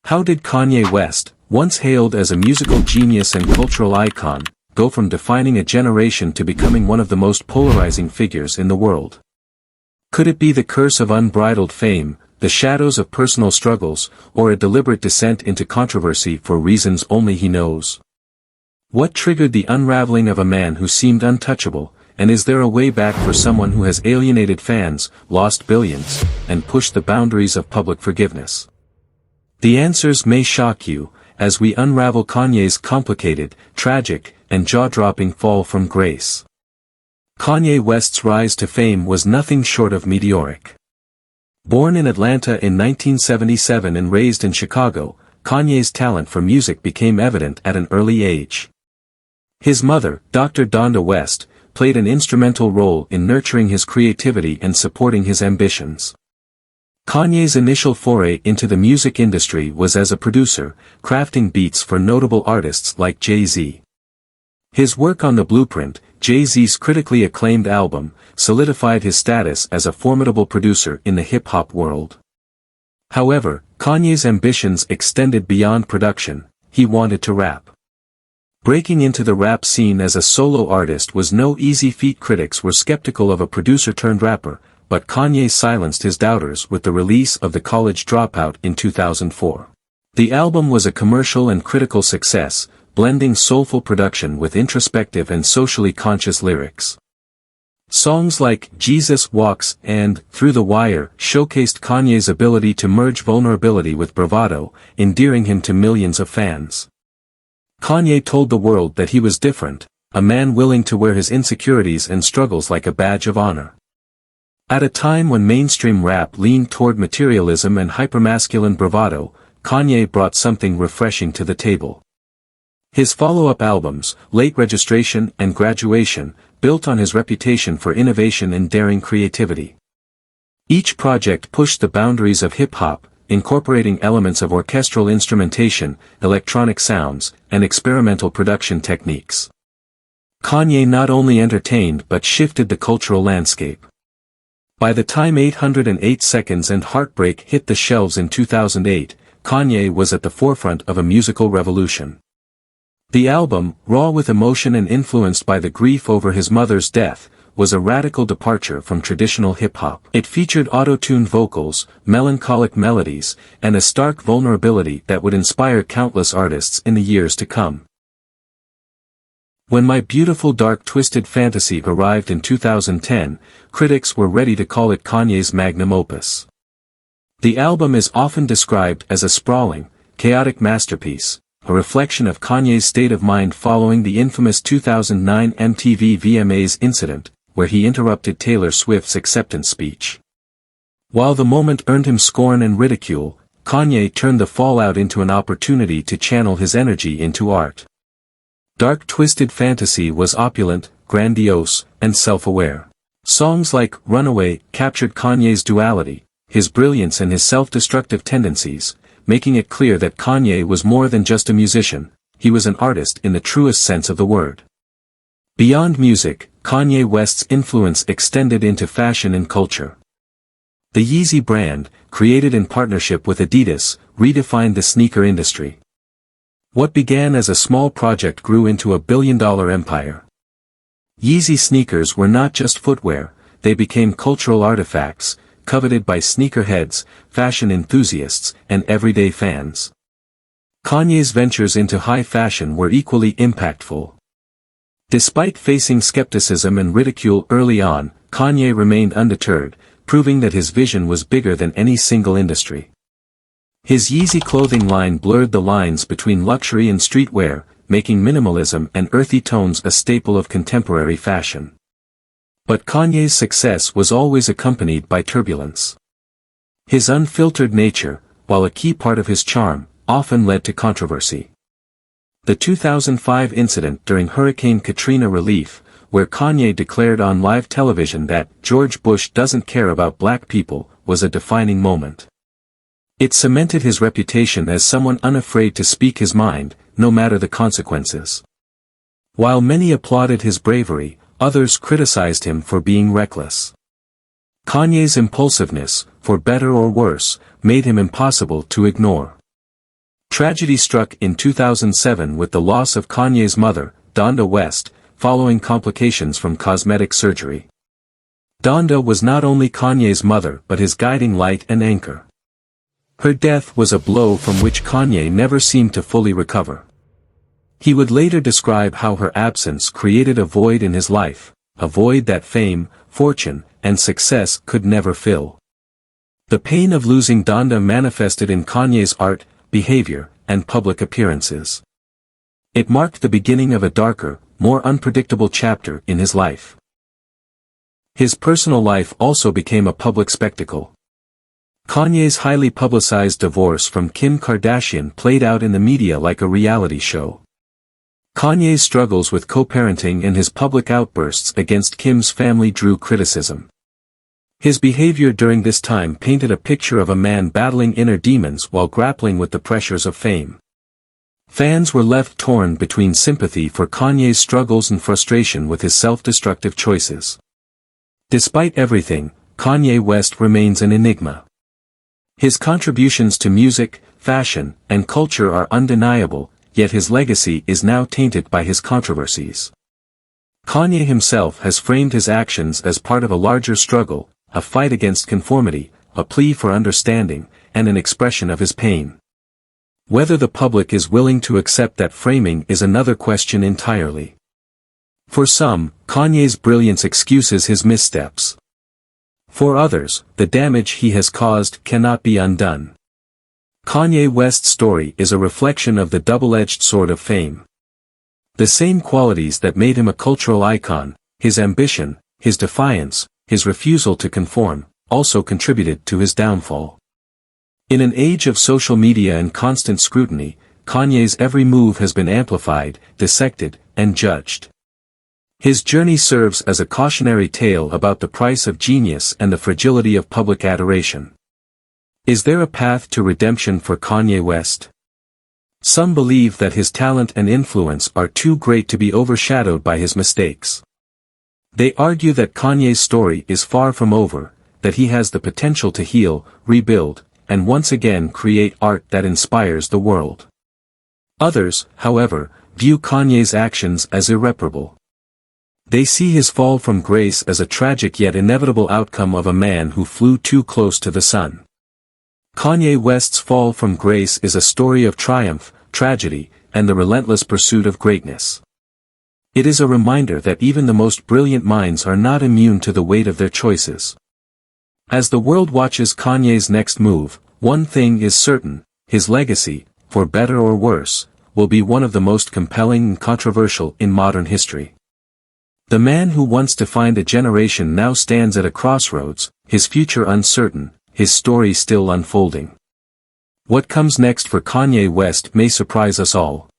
How did Kanye West, once hailed as a musical genius and cultural icon, go from defining a generation to becoming one of the most polarizing figures in the world? Could it be the curse of unbridled fame, the shadows of personal struggles, or a deliberate descent into controversy for reasons only he knows? What triggered the unraveling of a man who seemed untouchable, and is there a way back for someone who has alienated fans, lost billions, and pushed the boundaries of public forgiveness? The answers may shock you, as we unravel Kanye's complicated, tragic, and jaw-dropping fall from grace. Kanye West's rise to fame was nothing short of meteoric. Born in Atlanta in 1977 and raised in Chicago, Kanye's talent for music became evident at an early age. His mother, Dr. Donda West, played an instrumental role in nurturing his creativity and supporting his ambitions. Kanye's initial foray into the music industry was as a producer, crafting beats for notable artists like Jay-Z. His work on The Blueprint, Jay-Z's critically acclaimed album, solidified his status as a formidable producer in the hip-hop world. However, Kanye's ambitions extended beyond production. He wanted to rap. Breaking into the rap scene as a solo artist was no easy feat. Critics were skeptical of a producer-turned-rapper, but Kanye silenced his doubters with the release of the College Dropout in 2004. The album was a commercial and critical success, blending soulful production with introspective and socially conscious lyrics. Songs like Jesus Walks and Through the Wire showcased Kanye's ability to merge vulnerability with bravado, endearing him to millions of fans. Kanye told the world that he was different, a man willing to wear his insecurities and struggles like a badge of honor. At a time when mainstream rap leaned toward materialism and hypermasculine bravado, Kanye brought something refreshing to the table. His follow-up albums, Late Registration and Graduation, built on his reputation for innovation and daring creativity. Each project pushed the boundaries of hip-hop, incorporating elements of orchestral instrumentation, electronic sounds, and experimental production techniques. Kanye not only entertained but shifted the cultural landscape. By the time 808 Seconds and Heartbreak hit the shelves in 2008, Kanye was at the forefront of a musical revolution. The album, raw with emotion and influenced by the grief over his mother's death, was a radical departure from traditional hip-hop. It featured auto-tuned vocals, melancholic melodies, and a stark vulnerability that would inspire countless artists in the years to come. When My Beautiful Dark Twisted Fantasy arrived in 2010, critics were ready to call it Kanye's magnum opus. The album is often described as a sprawling, chaotic masterpiece, a reflection of Kanye's state of mind following the infamous 2009 MTV VMAs incident, where he interrupted Taylor Swift's acceptance speech. While the moment earned him scorn and ridicule, Kanye turned the fallout into an opportunity to channel his energy into art. Dark Twisted Fantasy was opulent, grandiose, and self-aware. Songs like Runaway captured Kanye's duality, his brilliance and his self-destructive tendencies, making it clear that Kanye was more than just a musician, he was an artist in the truest sense of the word. Beyond music, Kanye West's influence extended into fashion and culture. The Yeezy brand, created in partnership with Adidas, redefined the sneaker industry. What began as a small project grew into a billion-dollar empire. Yeezy sneakers were not just footwear, they became cultural artifacts, coveted by sneakerheads, fashion enthusiasts, and everyday fans. Kanye's ventures into high fashion were equally impactful. Despite facing skepticism and ridicule early on, Kanye remained undeterred, proving that his vision was bigger than any single industry. His Yeezy clothing line blurred the lines between luxury and streetwear, making minimalism and earthy tones a staple of contemporary fashion. But Kanye's success was always accompanied by turbulence. His unfiltered nature, while a key part of his charm, often led to controversy. The 2005 incident during Hurricane Katrina relief, where Kanye declared on live television that George Bush doesn't care about black people, was a defining moment. It cemented his reputation as someone unafraid to speak his mind, no matter the consequences. While many applauded his bravery, others criticized him for being reckless. Kanye's impulsiveness, for better or worse, made him impossible to ignore. Tragedy struck in 2007 with the loss of Kanye's mother, Donda West, following complications from cosmetic surgery. Donda was not only Kanye's mother but his guiding light and anchor. Her death was a blow from which Kanye never seemed to fully recover. He would later describe how her absence created a void in his life, a void that fame, fortune, and success could never fill. The pain of losing Donda manifested in Kanye's art, behavior, and public appearances. It marked the beginning of a darker, more unpredictable chapter in his life. His personal life also became a public spectacle. Kanye's highly publicized divorce from Kim Kardashian played out in the media like a reality show. Kanye's struggles with co-parenting and his public outbursts against Kim's family drew criticism. His behavior during this time painted a picture of a man battling inner demons while grappling with the pressures of fame. Fans were left torn between sympathy for Kanye's struggles and frustration with his self-destructive choices. Despite everything, Kanye West remains an enigma. His contributions to music, fashion, and culture are undeniable, yet his legacy is now tainted by his controversies. Kanye himself has framed his actions as part of a larger struggle, a fight against conformity, a plea for understanding, and an expression of his pain. Whether the public is willing to accept that framing is another question entirely. For some, Kanye's brilliance excuses his missteps. For others, the damage he has caused cannot be undone. Kanye West's story is a reflection of the double-edged sword of fame. The same qualities that made him a cultural icon, his ambition, his defiance, his refusal to conform, also contributed to his downfall. In an age of social media and constant scrutiny, Kanye's every move has been amplified, dissected, and judged. His journey serves as a cautionary tale about the price of genius and the fragility of public adoration. Is there a path to redemption for Kanye West? Some believe that his talent and influence are too great to be overshadowed by his mistakes. They argue that Kanye's story is far from over, that he has the potential to heal, rebuild, and once again create art that inspires the world. Others, however, view Kanye's actions as irreparable. They see his fall from grace as a tragic yet inevitable outcome of a man who flew too close to the sun. Kanye West's fall from grace is a story of triumph, tragedy, and the relentless pursuit of greatness. It is a reminder that even the most brilliant minds are not immune to the weight of their choices. As the world watches Kanye's next move, one thing is certain: his legacy, for better or worse, will be one of the most compelling and controversial in modern history. The man who once defined a generation now stands at a crossroads, his future uncertain, his story still unfolding. What comes next for Kanye West may surprise us all.